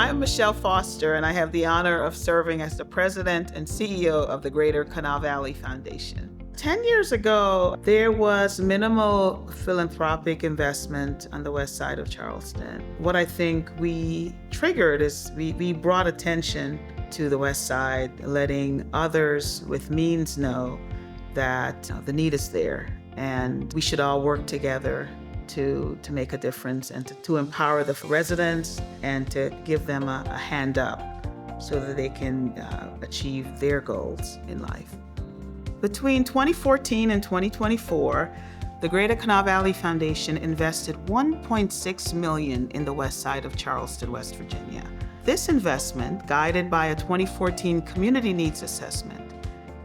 I'm Michelle Foster, and I have the honor of serving as the president and CEO of the Greater Kanawha Valley Foundation. 10 years ago, there was minimal philanthropic investment on the west side of Charleston. What I think we triggered is we brought attention to the west side, letting others with means know that the need is there and we should all work together to make a difference and to empower the residents and to give them a hand up so that they can achieve their goals in life. Between 2014 and 2024, the Greater Kanawha Valley Foundation invested $1.6 million in the west side of Charleston, West Virginia. This investment, guided by a 2014 community needs assessment,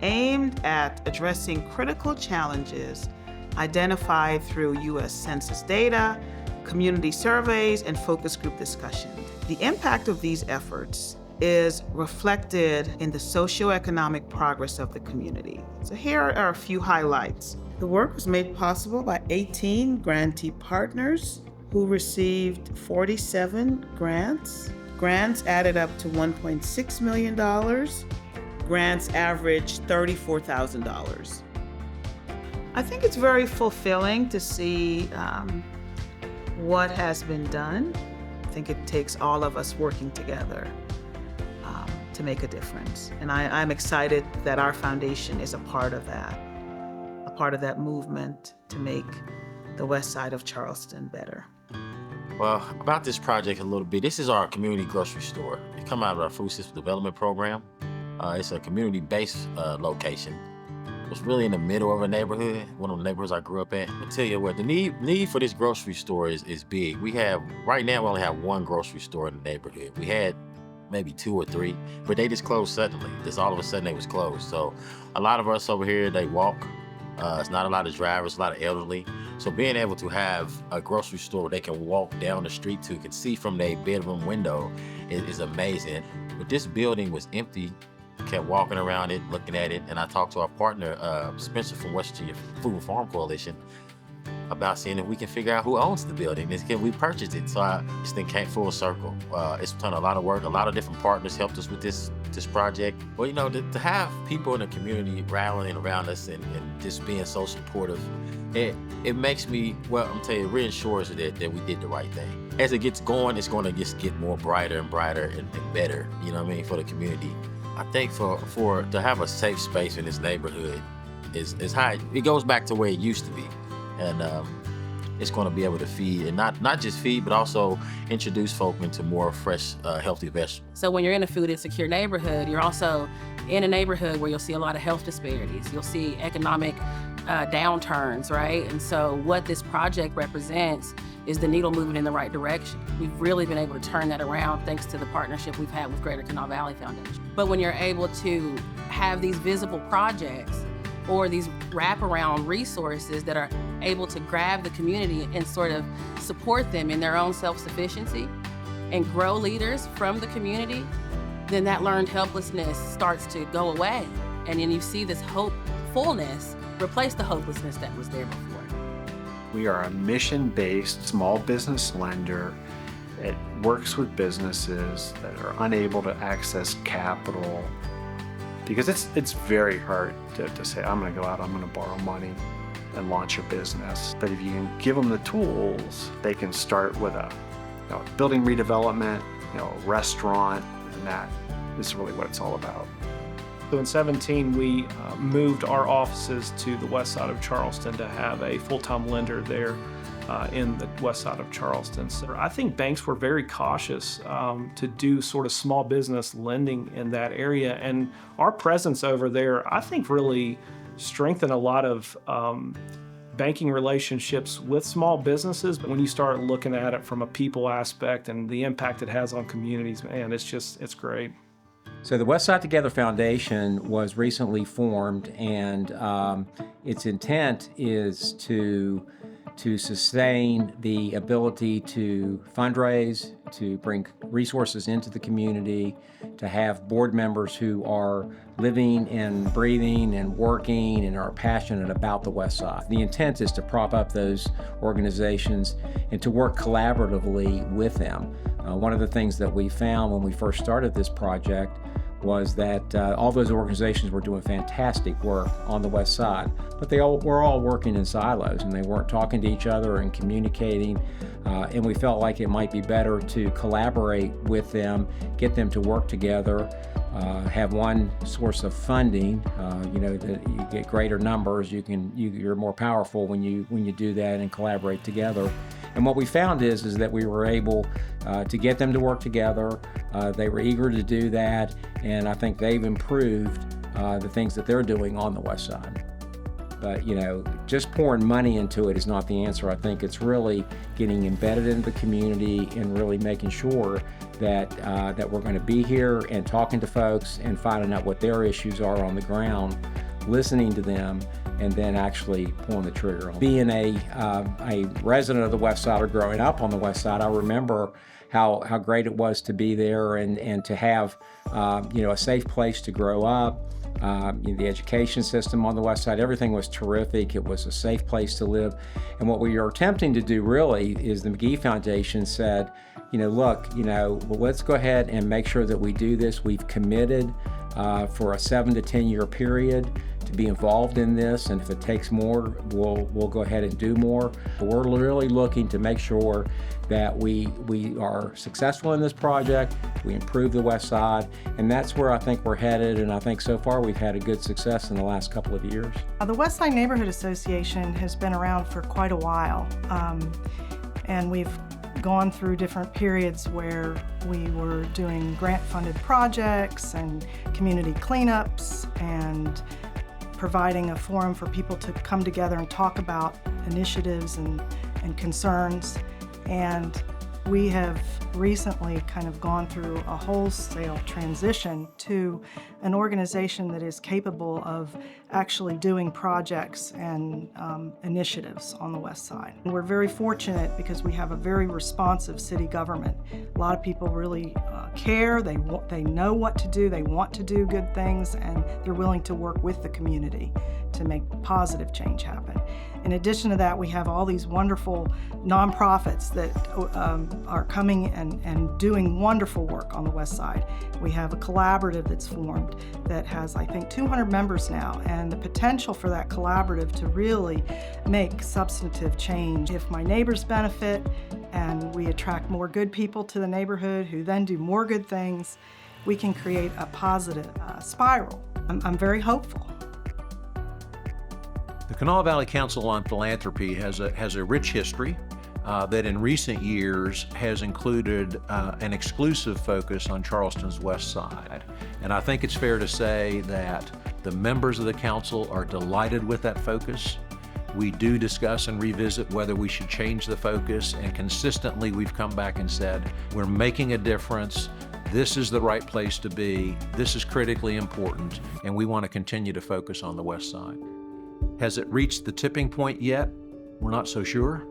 aimed at addressing critical challenges identified through U.S. Census data, community surveys, and focus group discussions. The impact of these efforts is reflected in the socioeconomic progress of the community. So here are a few highlights. The work was made possible by 18 grantee partners who received 47 grants. Grants added up to $1.6 million. Grants averaged $34,000. I think it's very fulfilling to see what has been done. I think it takes all of us working together to make a difference. And I'm excited that our foundation is a part of that movement to make the west side of Charleston better. Well, about this project a little bit, this is our community grocery store. It comes out of our food system development program. It's a community-based location. It's really in the middle of a neighborhood, one of the neighborhoods I grew up at. I'll tell you what, the need for this grocery store is big. Right now we only have one grocery store in the neighborhood. We had maybe 2 or 3, but they just closed suddenly. Just all of a sudden they was closed. So a lot of us over here, they walk. It's not a lot of drivers, a lot of elderly. So being able to have a grocery store they can walk down the street to, can see from their bedroom window is amazing. But this building was empty. Kept walking around it, looking at it, and I talked to our partner, Spencer from West Virginia Food and Farm Coalition, about seeing if we can figure out who owns the building and can we purchase it. So this thing came full circle. It's done a lot of work. A lot of different partners helped us with this project. Well, you know, to have people in the community rallying around us and just being so supportive, it makes me, well, I'm telling you, it reassures that we did the right thing. As it gets going, it's going to just get more brighter and brighter and better, you know what I mean, for the community. I think for to have a safe space in this neighborhood is high. It goes back to where it used to be, and it's going to be able to feed, and not just feed, but also introduce folk into more fresh, healthy vegetables. So when you're in a food insecure neighborhood, you're also in a neighborhood where you'll see a lot of health disparities. You'll see economic downturns, right? And so what this project represents is the needle moving in the right direction. We've really been able to turn that around thanks to the partnership we've had with Greater Kanawha Valley Foundation. But when you're able to have these visible projects or these wraparound resources that are able to grab the community and sort of support them in their own self-sufficiency and grow leaders from the community, then that learned helplessness starts to go away. And then you see this hopefulness replace the hopelessness that was there before. We are a mission-based small business lender. It works with businesses that are unable to access capital, because it's very hard to say, I'm going to go out, I'm going to borrow money and launch a business. But if you can give them the tools, they can start with a building redevelopment, a restaurant, and that is really what it's all about. So in 2017, we moved our offices to the west side of Charleston to have a full-time lender there in the west side of Charleston. So I think banks were very cautious to do sort of small business lending in that area. And our presence over there, I think, really strengthened a lot of banking relationships with small businesses. But when you start looking at it from a people aspect and the impact it has on communities, man, it's great. So the West Side Together Foundation was recently formed, and its intent is to sustain the ability to fundraise, to bring resources into the community, to have board members who are living and breathing and working and are passionate about the West Side. The intent is to prop up those organizations and to work collaboratively with them. One of the things that we found when we first started this project was that all those organizations were doing fantastic work on the West Side, but they all were all working in silos and they weren't talking to each other and communicating. And we felt like it might be better to collaborate with them, get them to work together, have one source of funding. That you get greater numbers. You're more powerful when you do that and collaborate together. And what we found is that we were able to get them to work together. They were eager to do that, and I think they've improved the things that they're doing on the West Side. But just pouring money into it is not the answer. I think it's really getting embedded into the community and really making sure that we're going to be here and talking to folks and finding out what their issues are on the ground, listening to them, and then actually pulling the trigger on them. Being a resident of the West Side or growing up on the West Side, I remember how great it was to be there and to have a safe place to grow up. The education system on the West Side, everything was terrific. It was a safe place to live. And what we are attempting to do really is the McGee Foundation said, look, let's go ahead and make sure that we do this. We've committed for a 7 to 10 year period to be involved in this, and if it takes more, we'll go ahead and do more. We're really looking to make sure that we are successful in this project, we improve the West Side, and that's where I think we're headed, and I think so far we've had a good success in the last couple of years. The West Side Neighborhood Association has been around for quite a while, and we've gone through different periods where we were doing grant-funded projects and community cleanups and providing a forum for people to come together and talk about initiatives and concerns. And we have recently kind of gone through a wholesale transition to an organization that is capable of actually doing projects and initiatives on the West Side. And we're very fortunate because we have a very responsive city government. A lot of people really care, they know what to do, they want to do good things, and they're willing to work with the community to make positive change happen. In addition to that, we have all these wonderful nonprofits that are coming and doing wonderful work on the West Side. We have a collaborative that's formed that has, I think, 200 members now, and the potential for that collaborative to really make substantive change. If my neighbors benefit and we attract more good people to the neighborhood who then do more good things, we can create a positive spiral. I'm very hopeful. The Kanawha Valley Council on Philanthropy has a rich history that in recent years has included an exclusive focus on Charleston's West Side. And I think it's fair to say that the members of the council are delighted with that focus. We do discuss and revisit whether we should change the focus, and consistently we've come back and said, we're making a difference. This is the right place to be. This is critically important, and we want to continue to focus on the West Side. Has it reached the tipping point yet? We're not so sure.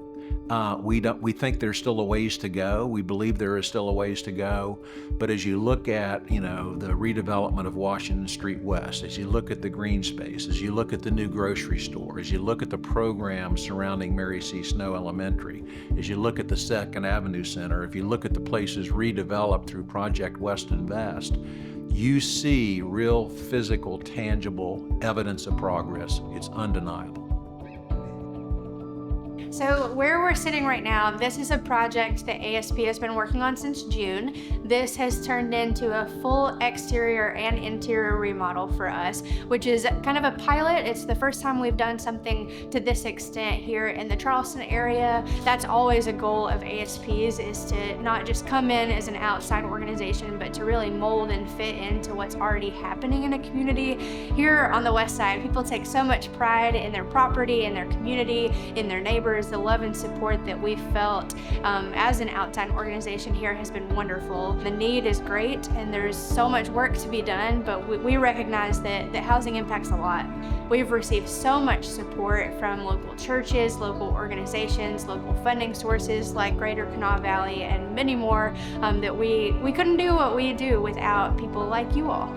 We think there's still a ways to go. We believe there is still a ways to go. But as you look at, the redevelopment of Washington Street West, as you look at the green space, as you look at the new grocery store, as you look at the programs surrounding Mary C. Snow Elementary, as you look at the Second Avenue Center, if you look at the places redeveloped through Project West Invest, you see real physical, tangible evidence of progress. It's undeniable. So where we're sitting right now, this is a project that ASP has been working on since June. This has turned into a full exterior and interior remodel for us, which is kind of a pilot. It's the first time we've done something to this extent here in the Charleston area. That's always a goal of ASP's, is to not just come in as an outside organization, but to really mold and fit into what's already happening in a community. Here on the West Side, people take so much pride in their property, in their community, in their neighbors. The love and support that we've felt as an outside organization here has been wonderful. The need is great and there's so much work to be done, but we recognize that housing impacts a lot. We've received so much support from local churches, local organizations, local funding sources like Greater Kanawha Valley, and many more, that we couldn't do what we do without people like you all.